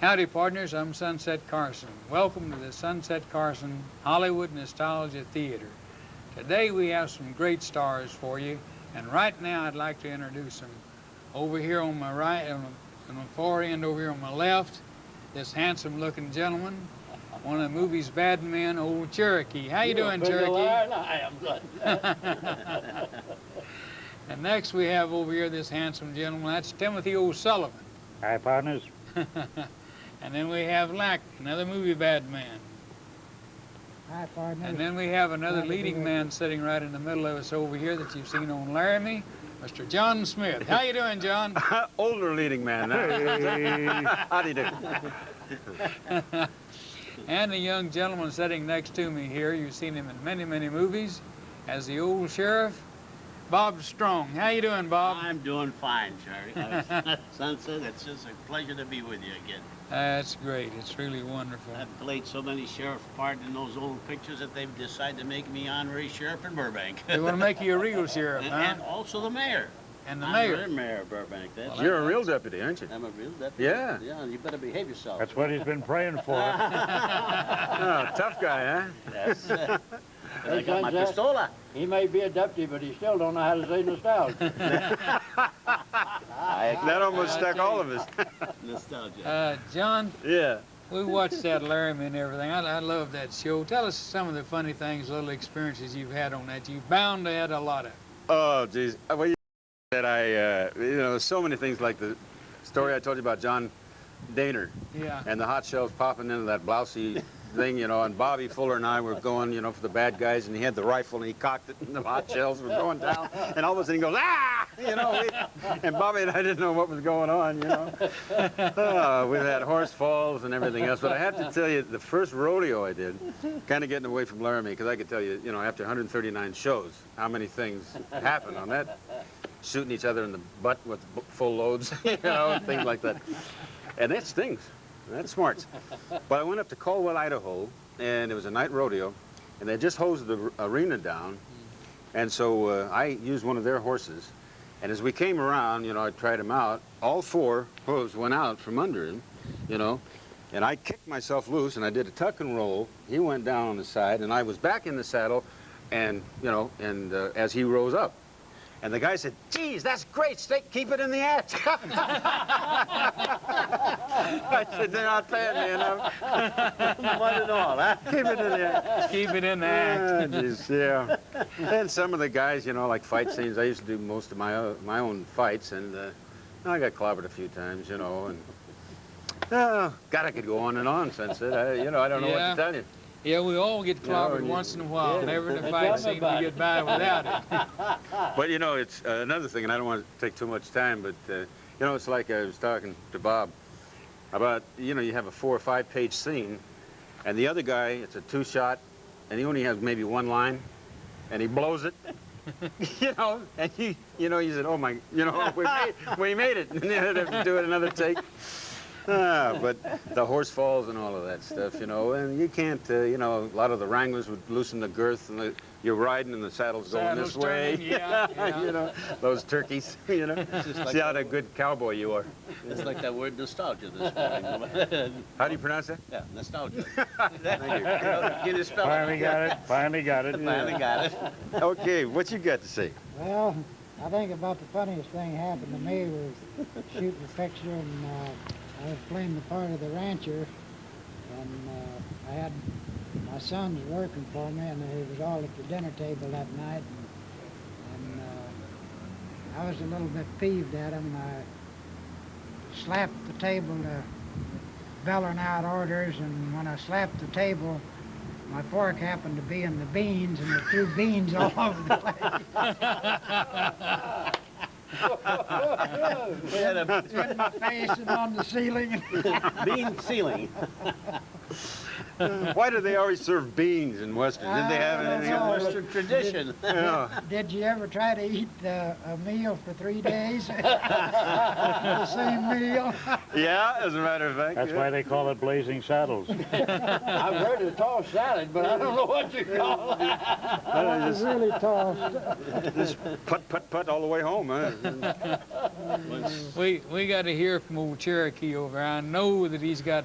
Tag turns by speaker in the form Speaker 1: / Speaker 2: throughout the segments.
Speaker 1: Howdy, partners. I'm Sunset Carson. Welcome to the Sunset Carson Hollywood Nostalgia Theater. Today we have some great stars for you, and right now I'd like to introduce them. Over here on my right, on the far end over here on my left, this handsome-looking gentleman, one of the movie's bad men, old Cherokee. How you doing, Cherokee?
Speaker 2: I am good.
Speaker 1: And next we have over here this handsome gentleman. That's Timothy O'Sullivan.
Speaker 3: Hi, partners.
Speaker 1: And then we have Lack, another movie bad man.
Speaker 4: Hi, partner.
Speaker 1: And then we have another leading man sitting right in the middle of us over here that you've seen on Laramie, Mr. John Smith. How you doing, John?
Speaker 5: Older leading man. How do you do?
Speaker 1: And the young gentleman sitting next to me here, you've seen him in many, many movies, as the old sheriff, Bob Strong. How you doing, Bob?
Speaker 2: I'm doing fine, Charlie. Sunset, it's just a pleasure to be with you again.
Speaker 1: That's great. It's really wonderful.
Speaker 2: I've played so many sheriff parts in those old pictures that they've decided to make me honorary sheriff in Burbank.
Speaker 1: They want to make you a real sheriff, huh?
Speaker 2: And also the mayor.
Speaker 1: And the
Speaker 2: Honorary
Speaker 1: mayor.
Speaker 2: mayor of Burbank.
Speaker 5: You're a real deputy, aren't you?
Speaker 2: I'm a real deputy.
Speaker 5: Yeah.
Speaker 2: Yeah, you better behave yourself.
Speaker 3: That's what he's been praying for.
Speaker 5: Oh, tough guy, huh?
Speaker 2: Yes. I got my pistola.
Speaker 6: He may be a deputy, but he still don't know how to say nostalgia.
Speaker 5: That almost stuck all of us.
Speaker 2: Nostalgia.
Speaker 1: John,
Speaker 5: Yeah.
Speaker 1: we watched that Laramie and everything. I love that show. Tell us some of the funny things, little experiences you've had on that. You've bound to had a lot of.
Speaker 5: Oh, geez. Well, you that there's so many things like the story I told you about John Daner.
Speaker 1: Yeah.
Speaker 5: And the hot shells popping into that blousy thing, and Bobby Fuller and I were going, for the bad guys, and he had the rifle and he cocked it, and the hot shells were going down, and all of a sudden he goes, ah! And Bobby and I didn't know what was going on, We've had horse falls and everything else, but I have to tell you, the first rodeo I did, kind of getting away from Laramie, because I could tell you, after 139 shows, how many things happened on that, shooting each other in the butt with full loads, things like that. And that stings. That smarts. But I went up to Caldwell, Idaho, and it was a night rodeo, and they just hosed the arena down, and so I used one of their horses, and as we came around, I tried him out, all four hooves went out from under him, and I kicked myself loose, and I did a tuck and roll. He went down on the side, and I was back in the saddle, and, as he rose up. And the guy said, geez, that's great, Steak, keep it in the act. I said, they're not paying me enough.
Speaker 2: One and all, huh?
Speaker 5: Keep it in the act.
Speaker 1: Keep it in the act.
Speaker 5: Geez, yeah. And some of the guys, like fight scenes, I used to do most of my own fights, and I got clobbered a few times, and God, I could go on and on, Sunset. I don't know what to tell you.
Speaker 1: Yeah, we all get clobbered once in a while.
Speaker 5: Yeah.
Speaker 1: Never in a fight scene we get by without it.
Speaker 5: But, it's another thing, and I don't want to take too much time, but, it's like I was talking to Bob about, you have a 4 or 5 page scene, and the other guy, it's a 2-shot, and he only has maybe 1 line, and he blows it, and he said, oh my, we made it, and then have to do it another take. But the horse falls and all of that stuff, and you can't, a lot of the wranglers would loosen the girth, and you're riding and the saddle's going this way.
Speaker 1: Turning, yeah.
Speaker 5: Those turkeys, See how a good cowboy you are.
Speaker 2: It's like that word nostalgia this morning.
Speaker 5: How do you pronounce that?
Speaker 2: Yeah, nostalgia.
Speaker 5: Thank you.
Speaker 2: Get it spelled.
Speaker 3: Finally got it. Finally got it.
Speaker 2: Finally got it.
Speaker 5: Okay, what you got to say?
Speaker 4: Well, I think about the funniest thing happened to me was shooting a picture, and I was playing the part of the rancher, and I had my sons working for me, and he was all at the dinner table that night, and I was a little bit peeved at him, and I slapped the table to bellowing out orders, and when I slapped the table, my fork happened to be in the beans, and it threw beans all over the place. In my face and on the ceiling.
Speaker 2: Bean ceiling.
Speaker 5: Why do they always serve beans in Western? Did they have anything else?
Speaker 2: Western tradition.
Speaker 4: Did you ever try to eat a meal for 3 days? The same meal?
Speaker 5: Yeah, as a matter of fact.
Speaker 3: That's why they call it blazing saddles.
Speaker 6: I've heard of tossed salad, but I don't know what you call that.
Speaker 4: It was really tossed.
Speaker 5: Just put all the way home, huh?
Speaker 1: We got to hear from old Cherokee over there. I know that he's got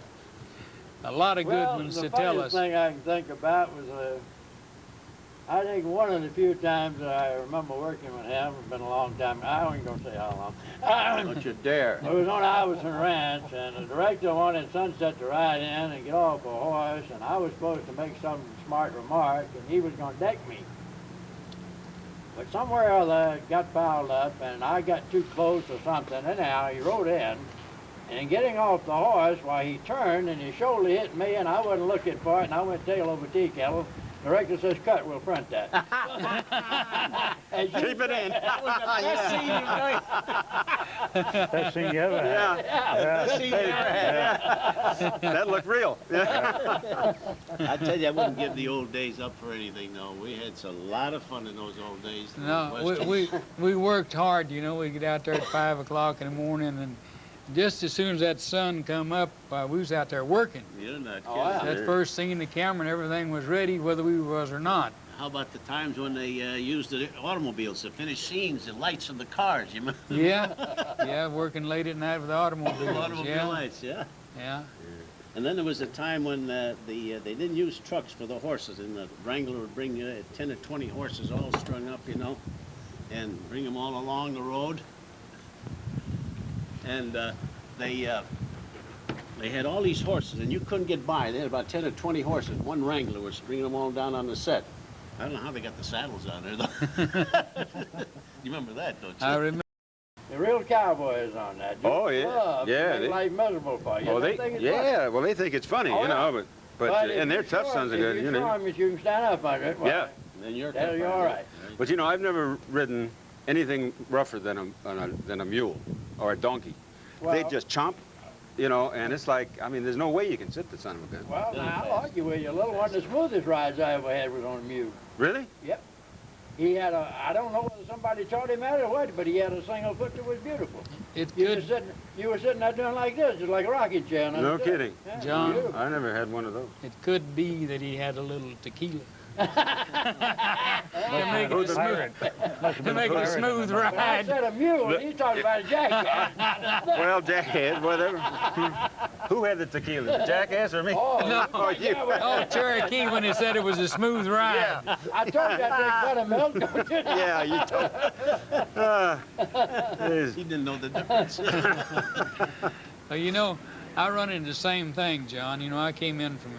Speaker 1: a lot of good ones to tell us.
Speaker 6: The funniest thing I can think about was, I think one of the few times that I remember working with him, it's been a long time, I ain't gonna say how long.
Speaker 2: Don't you dare.
Speaker 6: It was on Iverson Ranch, and the director wanted Sunset to ride in and get off a horse, and I was supposed to make some smart remark, and he was gonna deck me. But somewhere or other it got fouled up, and I got too close or something. Anyhow, he rode in, and getting off the horse, while he turned, and his shoulder hit me, and I wasn't looking for it, and I went tail over tea kettle. The director says, cut, we'll front that.
Speaker 5: Keep it in.
Speaker 2: That was the best scene you've
Speaker 3: Best thing you ever had.
Speaker 5: Yeah.
Speaker 2: Best scene you ever had.
Speaker 5: That looked real.
Speaker 2: I tell you, I wouldn't give the old days up for anything, though. We had a lot of fun in those old days.
Speaker 1: No, we worked hard, you know. We get out there at 5 o'clock in the morning, and just as soon as that sun come up, we was out there working.
Speaker 2: You're not kidding.
Speaker 6: Oh, yeah.
Speaker 1: That first thing, the camera and everything was ready, whether we was or not.
Speaker 2: How about the times when they used the automobiles to finish scenes, the lights of the cars, you remember?
Speaker 1: Yeah, working late at night with automobiles.
Speaker 2: Automobile lights, yeah.
Speaker 1: Yeah.
Speaker 2: And then there was a time when they didn't use trucks for the horses, and the wrangler would bring 10 or 20 horses all strung up, you know, and bring them all along the road. And they had all these horses, and you couldn't get by. They had about 10 or 20 horses. One wrangler was bringing them all down on the set. I don't know how they got the saddles on there, though. You remember that, don't you?
Speaker 1: I remember.
Speaker 6: The Real Cowboy is on that.
Speaker 5: Oh, yeah. Yeah,
Speaker 6: Make life miserable for you.
Speaker 5: Well,
Speaker 6: They think it's funny.
Speaker 5: well, they think it's funny,
Speaker 6: Oh,
Speaker 5: you know,
Speaker 6: yeah.
Speaker 5: but
Speaker 6: if
Speaker 5: and their
Speaker 6: you
Speaker 5: tough
Speaker 6: show
Speaker 5: sons are
Speaker 6: them-
Speaker 5: good,
Speaker 6: if
Speaker 5: you
Speaker 6: show
Speaker 5: know.
Speaker 6: them that you can stand up under it, well,
Speaker 5: Yeah.
Speaker 2: Then you're
Speaker 6: you're all right.
Speaker 5: But, you know, I've never ridden anything rougher than a mule or a donkey. They
Speaker 6: Well-
Speaker 5: just chomp, you know, and it's like, I mean, there's no way you can sit the son of a gun.
Speaker 6: Well, now, I'll argue with you. A little one of the smoothest rides I ever had was on a mule.
Speaker 5: Really?
Speaker 6: Yep. He had I don't know whether somebody taught him that or what, but he had a single foot that was beautiful.
Speaker 1: It
Speaker 6: You
Speaker 1: could,
Speaker 6: were sitting there doing like this, just like a rocking chair.
Speaker 5: No
Speaker 6: understood?
Speaker 5: kidding.
Speaker 6: Yeah,
Speaker 1: John.
Speaker 6: beautiful.
Speaker 5: I never had one of those.
Speaker 1: it could be that he had a little tequila.
Speaker 3: Must have
Speaker 1: make
Speaker 3: been
Speaker 1: it
Speaker 3: the
Speaker 1: smooth.
Speaker 3: pirate. Must have
Speaker 1: To
Speaker 3: been
Speaker 1: make it a
Speaker 3: pirate.
Speaker 1: smooth
Speaker 6: When I
Speaker 1: ride.
Speaker 6: said a mule, and he talked about a jackass.
Speaker 5: Well, jackass, whatever. Who had the tequila, the jackass or me?
Speaker 6: Oh,
Speaker 1: No.
Speaker 5: Oh, you.
Speaker 1: Oh, Cherokee when he said it was a smooth ride.
Speaker 6: I told you I drink buttermilk, don't you?
Speaker 5: Yeah, you told.
Speaker 2: He didn't know the difference.
Speaker 1: Well, you know, I run into the same thing, John. You know, I came in from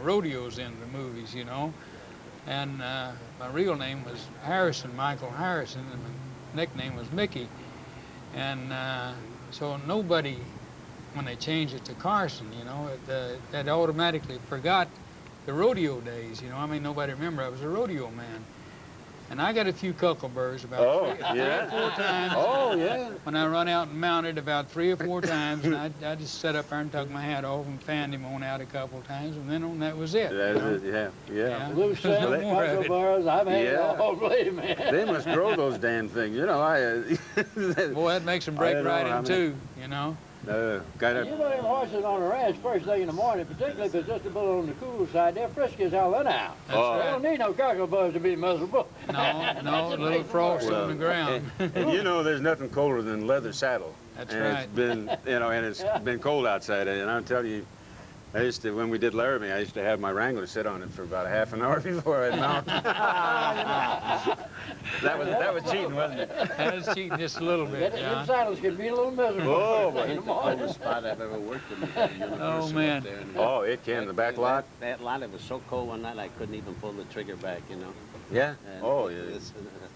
Speaker 1: rodeos into the movies, you know, and my real name was Harrison, Michael Harrison, and my nickname was Mickey. And so nobody, when they changed it to Carson, you know, that automatically forgot the rodeo days, you know. I mean, nobody remembered I was a rodeo man. And I got a few cuckleburrs about three or four times.
Speaker 5: Oh, yeah.
Speaker 1: When I run out and mounted about 3 or 4 times, and I just sat up there and took my hat off and fanned him on out a couple of times, and then that was it.
Speaker 5: That
Speaker 1: you know?
Speaker 5: is it, yeah.
Speaker 6: Loose
Speaker 1: There's no
Speaker 6: ends,
Speaker 1: more of it.
Speaker 6: bars, I've had it
Speaker 5: Yeah.
Speaker 6: all, believe me.
Speaker 5: They must grow those damn things, you know.
Speaker 1: Boy, that makes them break
Speaker 5: I don't know
Speaker 1: right
Speaker 5: how
Speaker 1: in
Speaker 5: many-
Speaker 1: two, you know.
Speaker 5: Got
Speaker 6: You know them horses on the ranch first thing in the morning, particularly if it's just a little on the cool side, they're frisky as hell anyhow.
Speaker 1: That's
Speaker 5: Oh.
Speaker 6: They don't need no cockleburrs to be miserable.
Speaker 1: No, a little frost on the ground.
Speaker 5: And you know, there's nothing colder than leather saddle.
Speaker 1: That's
Speaker 5: and
Speaker 1: right.
Speaker 5: It's been, you know, and it's been cold outside. And I'll tell you, I used to, when we did Laramie, I used to have my Wrangler sit on it for about a half an hour before I'd mount. that was cheating, wasn't it?
Speaker 1: That was cheating just a little bit,
Speaker 6: Them
Speaker 1: John.
Speaker 6: saddles can be a little miserable
Speaker 5: Oh,
Speaker 6: first thing in the morning.
Speaker 2: Coldest spot I've ever worked in the Universal
Speaker 1: man.
Speaker 2: up there. And
Speaker 5: Oh, it can, the back lot.
Speaker 2: That lot, it was so cold one night I couldn't even pull the trigger back, you know.
Speaker 5: Yeah?
Speaker 2: And
Speaker 5: Oh, yeah.
Speaker 2: The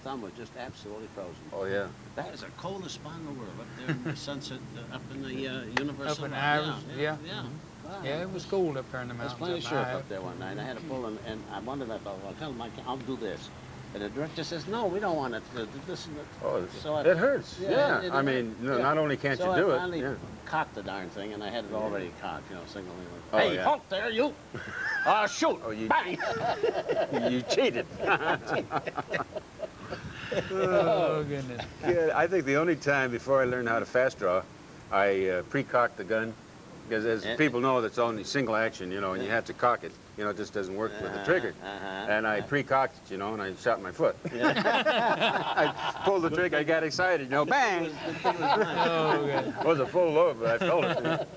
Speaker 2: thumb was just absolutely frozen.
Speaker 5: Oh, yeah.
Speaker 2: That is the coldest spot in the world, up there in the sunset, up in the Universal.
Speaker 1: Up in
Speaker 2: lot.
Speaker 1: Iris, yeah.
Speaker 2: Yeah. Wow.
Speaker 1: Yeah, it was cold up there in the
Speaker 2: There's
Speaker 1: mountains.
Speaker 2: plenty of
Speaker 1: up
Speaker 2: surf
Speaker 1: high.
Speaker 2: up there one night. I had to pull, and I wondered, I thought, well, tell him I'll do this. And the director says, no, we don't want it. This and that.
Speaker 5: Oh,
Speaker 2: So I-
Speaker 5: it hurts.
Speaker 2: Yeah,
Speaker 5: Yeah.
Speaker 2: it
Speaker 5: I mean, no,
Speaker 2: yeah.
Speaker 5: not only can't
Speaker 2: So
Speaker 5: you do
Speaker 2: I
Speaker 5: it.
Speaker 2: finally
Speaker 5: Yeah.
Speaker 2: cocked the darn thing, and I had it already cocked, you know, signaling.
Speaker 5: Oh,
Speaker 2: Hey,
Speaker 5: yeah.
Speaker 2: halt there, you! Shoot!
Speaker 5: Oh, you,
Speaker 2: Bang!
Speaker 5: you cheated.
Speaker 1: Oh, goodness.
Speaker 5: Yeah, I think the only time before I learned how to fast draw, I pre-cocked the gun because as people know, that's only single action, you know, and you have to cock it. You know, it just doesn't work with the trigger. And I pre-cocked it, you know, and I shot my foot. I pulled the trigger, I got excited, you know, bang!
Speaker 1: Oh, good.
Speaker 5: It was a full load, but I felt it.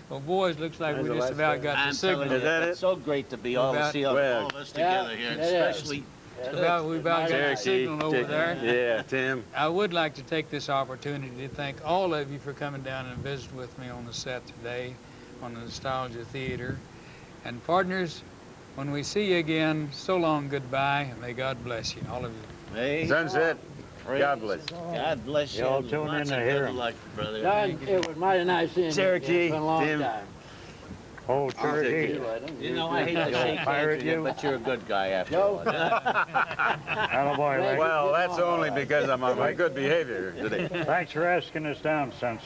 Speaker 1: Well, boys, looks like we
Speaker 5: When's the
Speaker 1: just
Speaker 5: last
Speaker 1: about
Speaker 5: time?
Speaker 1: got the
Speaker 2: I'm
Speaker 1: signal.
Speaker 2: telling you,
Speaker 5: Is that
Speaker 2: it's
Speaker 5: it?
Speaker 2: so great to be all, see all
Speaker 5: Well,
Speaker 2: of us
Speaker 6: yeah,
Speaker 2: together here,
Speaker 6: it is.
Speaker 2: especially.
Speaker 1: We about got the
Speaker 5: Cherokee,
Speaker 1: signal over there.
Speaker 5: Yeah, Tim.
Speaker 1: I would like to take this opportunity to thank all of you for coming down and visiting with me on the set today on the Nostalgia Theater. And partners, when we see you again, so long, goodbye, and may God bless you, all of you.
Speaker 2: Hey,
Speaker 5: Sunset,
Speaker 2: praise.
Speaker 5: God bless.
Speaker 2: God bless you.
Speaker 3: Y'all
Speaker 2: and
Speaker 3: tune in
Speaker 2: lots
Speaker 3: to
Speaker 2: of
Speaker 3: hear
Speaker 2: good
Speaker 3: 'em.
Speaker 2: luck, brother.
Speaker 6: John, it was mighty nice seeing you.
Speaker 5: Cherokee,
Speaker 6: It's been a long
Speaker 5: Tim.
Speaker 6: time.
Speaker 3: Oh,
Speaker 5: take
Speaker 3: Cherokee.
Speaker 5: it.
Speaker 2: You know, I hate to
Speaker 3: You
Speaker 2: shake
Speaker 3: old
Speaker 2: hands
Speaker 3: pirate,
Speaker 2: with you,
Speaker 3: you.
Speaker 2: but you're a good guy after
Speaker 6: Joe?
Speaker 2: all.
Speaker 3: Attaboy, Rick.
Speaker 5: Well, that's only because I'm on my good behavior today.
Speaker 3: Thanks for asking us down, Sunset.